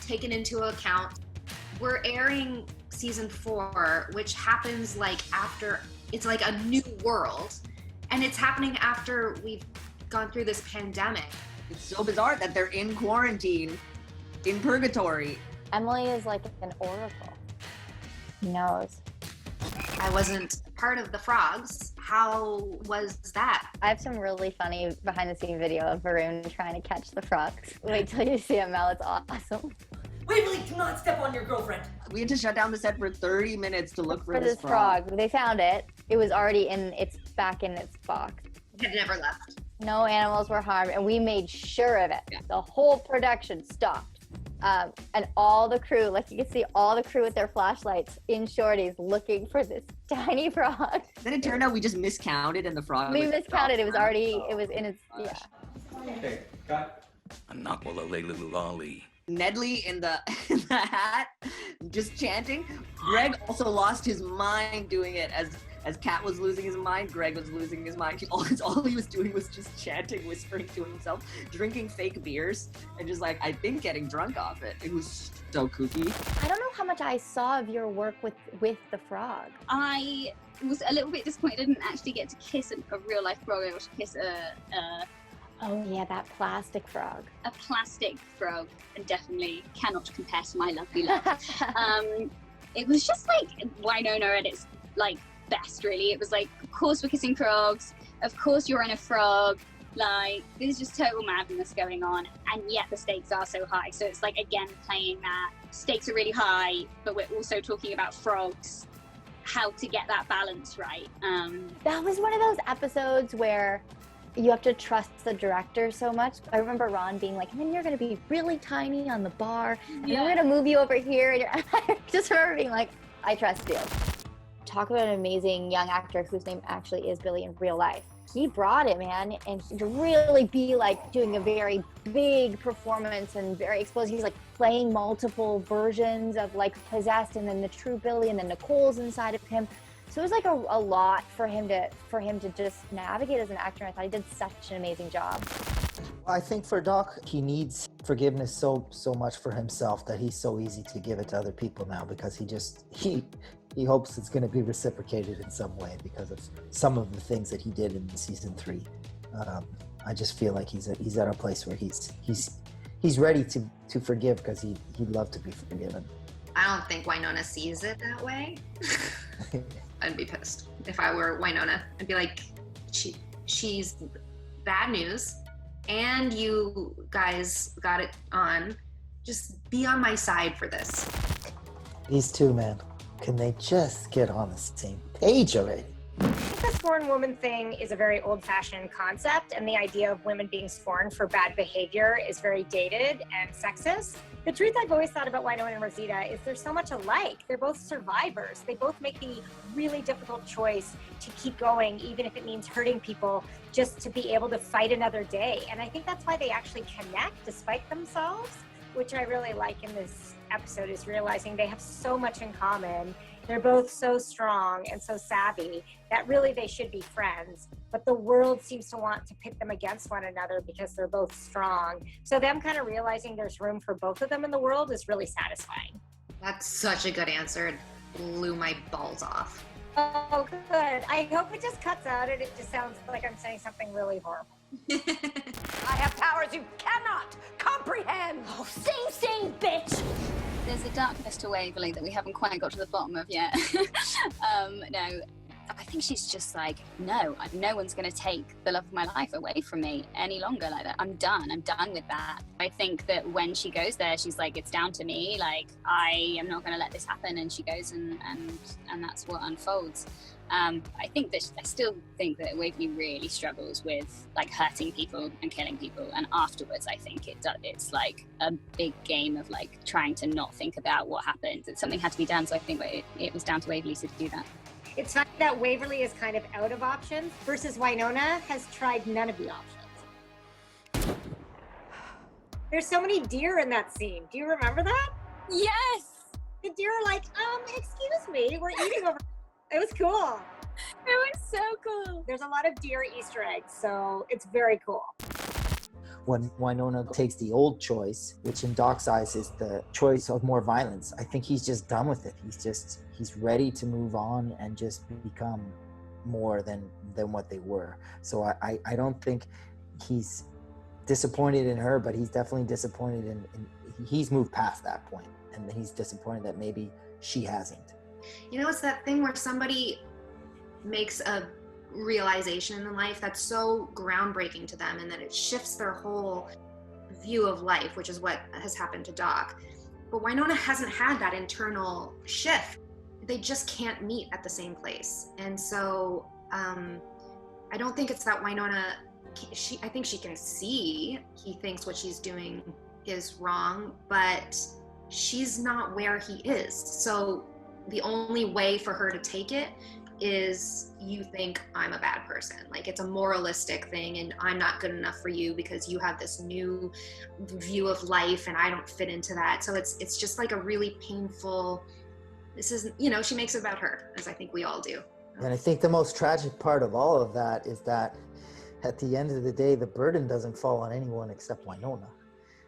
taken into account. We're airing season 4, which happens like after, it's like a new world. And it's happening after we've gone through this pandemic. It's so bizarre that they're in quarantine, in purgatory. Emily is like an oracle. He knows. I wasn't part of the frogs. How was that? I have some really funny behind-the-scenes video of Varun trying to catch the frogs. Wait till you see it, Mel. It's awesome. Waverly, do not step on your girlfriend. We had to shut down the set for 30 minutes to look for this frog. They found it. It was already back in its box. It had never left. No animals were harmed, and we made sure of it. Yeah. The whole production stopped. And all the crew, like you can see all the crew with their flashlights in shorties looking for this tiny frog. Then it turned out we just miscounted and the frog We miscounted. It was already, it was in its, yeah. Okay, got it. Nedley in the hat, just chanting. Greg also lost his mind doing it as Kat was losing his mind, Greg was losing his mind. All he was doing was just chanting, whispering to himself, drinking fake beers, and just like, I think getting drunk off it. It was so kooky. I don't know how much I saw of your work with the frog. I was a little bit disappointed I didn't actually get to kiss a real life frog. I got to kiss oh yeah, that plastic frog. A plastic frog, and definitely cannot compare to my lovely love. It was just like Wynonna at its like best, really. It was like, of course we're kissing frogs, of course you're in a frog, like there's just total madness going on, and yet the stakes are so high. So it's like, again, playing that stakes are really high, but we're also talking about frogs, how to get that balance right. That was one of those episodes where you have to trust the director so much. I remember Ron being like, and then you're gonna be really tiny on the bar, and I'm gonna move you over here. And I just remember being like, I trust you. Talk about an amazing young actor whose name actually is Billy in real life. He brought it, man, and to really be like doing a very big performance and very exposed. He's like playing multiple versions of like Possessed, and then the true Billy, and then Nicole's inside of him. So it was like a lot for him to just navigate as an actor. I thought he did such an amazing job. I think for Doc, he needs forgiveness so much for himself that he's so easy to give it to other people now, because he hopes it's going to be reciprocated in some way because of some of the things that he did in season 3. I just feel like he's at a place where he's ready to forgive, because he'd love to be forgiven. I don't think Wynonna sees it that way. I'd be pissed if I were Wynonna. I'd be like, she's bad news, and you guys got it on. Just be on my side for this. These two, man, can they just get on the same page already? I think the sworn woman thing is a very old-fashioned concept, and the idea of women being sworn for bad behavior is very dated and sexist. The truth I've always thought about Wynonna and Rosita is they're so much alike. They're both survivors. They both make the really difficult choice to keep going, even if it means hurting people, just to be able to fight another day. And I think that's why they actually connect despite themselves, which I really like in this episode, is realizing they have so much in common. They're both so strong and so savvy that really they should be friends, but the world seems to want to pit them against one another because they're both strong. So them kind of realizing there's room for both of them in the world is really satisfying. That's such a good answer. It blew my balls off. Oh, good. I hope it just cuts out and it just sounds like I'm saying something really horrible. I have powers you cannot comprehend. Oh, same, bitch! There's a darkness to Waverly that we haven't quite got to the bottom of yet. No, I think she's just like, no one's going to take the love of my life away from me any longer like that. I'm done with that. I think that when she goes there, she's like, it's down to me. Like, I am not going to let this happen. And she goes and that's what unfolds. I still think that Waverly really struggles with like hurting people and killing people, and afterwards I think it's like a big game of like trying to not think about what happened. Something had to be done, so I think it was down to Waverly to do that. It's funny that Waverly is kind of out of options versus Wynonna has tried none of the options. There's so many deer in that scene. Do you remember that? Yes! The deer are like, excuse me, we're eating over. It was cool. It was so cool. There's a lot of deer Easter eggs, so it's very cool. when Wynonna takes the old choice, which in Doc's eyes is the choice of more violence, I think he's just done with it. He's ready to move on and just become more than what they were. So I don't think he's disappointed in her, but he's definitely disappointed in he's moved past that point, and he's disappointed that maybe she hasn't. You know, it's that thing where somebody makes a realization in life that's so groundbreaking to them, and that it shifts their whole view of life, which is what has happened to Doc. But Wynonna hasn't had that internal shift. They just can't meet at the same place. And so I don't think it's that Wynonna, I think she can see he thinks what she's doing is wrong, but she's not where he is. So the only way for her to take it is, you think I'm a bad person. Like, it's a moralistic thing, and I'm not good enough for you because you have this new view of life and I don't fit into that. So it's just like a really painful, this is, you know, she makes it about her, as I think we all do. And I think the most tragic part of all of that is that at the end of the day, the burden doesn't fall on anyone except Wynonna.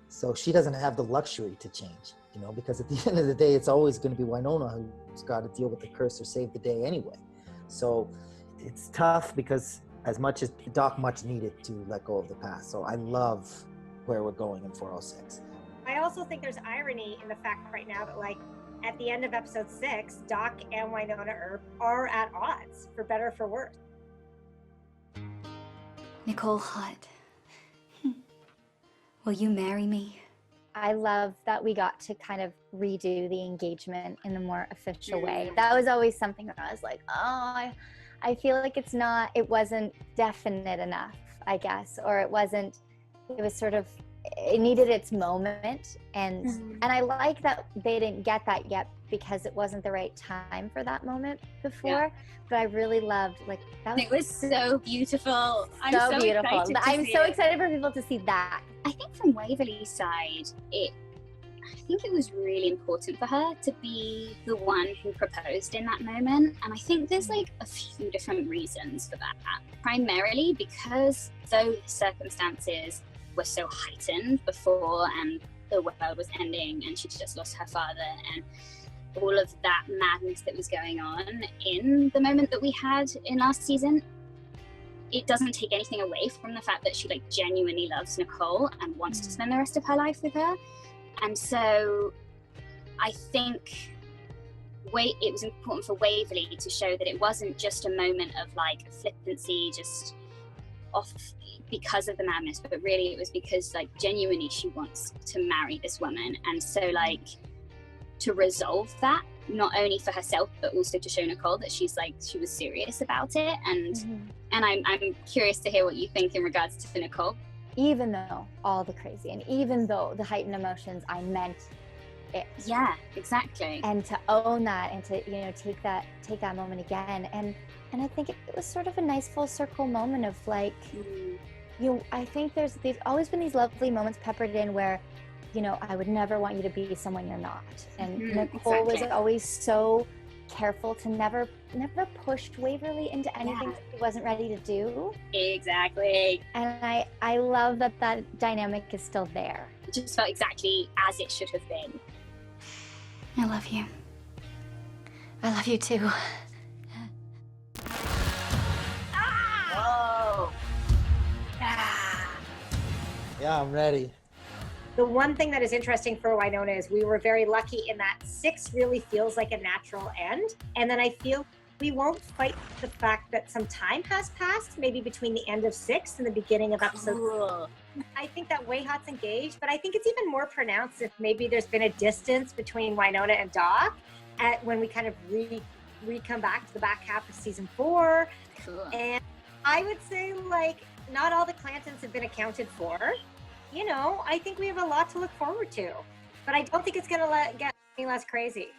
So she doesn't have the luxury to change, you know, because at the end of the day, it's always going to be Wynonna who's got to deal with the curse or save the day anyway. So it's tough, because as much as Doc much needed to let go of the past. So I love where we're going in 406. I also think there's irony in the fact right now that, like, at the end of episode 6, Doc and Wynonna Earp are at odds, for better or for worse. Nicole Hart, will you marry me? I love that we got to kind of redo the engagement in a more official way. That was always something that I was like, oh, I feel like it wasn't definite enough, I guess, or it was sort of, it needed its moment. And I like that they didn't get that yet, because it wasn't the right time for that moment before. But I really loved, like, that It was so beautiful. I'm so beautiful. excited to I'm see so it. excited for people to see that. I think from Waverly's side, I think it was really important for her to be the one who proposed in that moment. And I think there's like a few different reasons for that. Primarily because though the circumstances were so heightened before, and the world was ending, and she'd just lost her father, and all of that madness that was going on in the moment that we had in last season, it doesn't take anything away from the fact that she like genuinely loves Nicole and wants to spend the rest of her life with her. And so I think it was important for Waverly to show that it wasn't just a moment of like flippancy, just off because of the madness, but really it was because like genuinely she wants to marry this woman. And so like to resolve that, not only for herself but also to show Nicole that she was serious about it. And I'm curious to hear what you think in regards to Nicole. Even though all the crazy, and even though the heightened emotions, I meant it. Yeah, exactly. And to own that, and to, you know, take that moment again. And I think it was sort of a nice full circle moment of like, I think there's always been these lovely moments peppered in where, you know, I would never want you to be someone you're not. And Nicole was always so careful to never push Waverly into anything that he wasn't ready to do. Exactly. And I love that dynamic is still there. It just felt exactly as it should have been. I love you. I love you too. Oh. Yeah, I'm ready. The one thing that is interesting for Wynonna is we were very lucky in that 6 really feels like a natural end. And then I feel we won't fight the fact that some time has passed, maybe between the end of 6 and the beginning of episode. Cool. I think that WayHaught's engaged, but I think it's even more pronounced if maybe there's been a distance between Wynonna and Doc when we kind of come back to the back half of season 4. Cool. And I would say, like, not all the Clantons have been accounted for. You know, I think we have a lot to look forward to, but I don't think it's going to get any less crazy.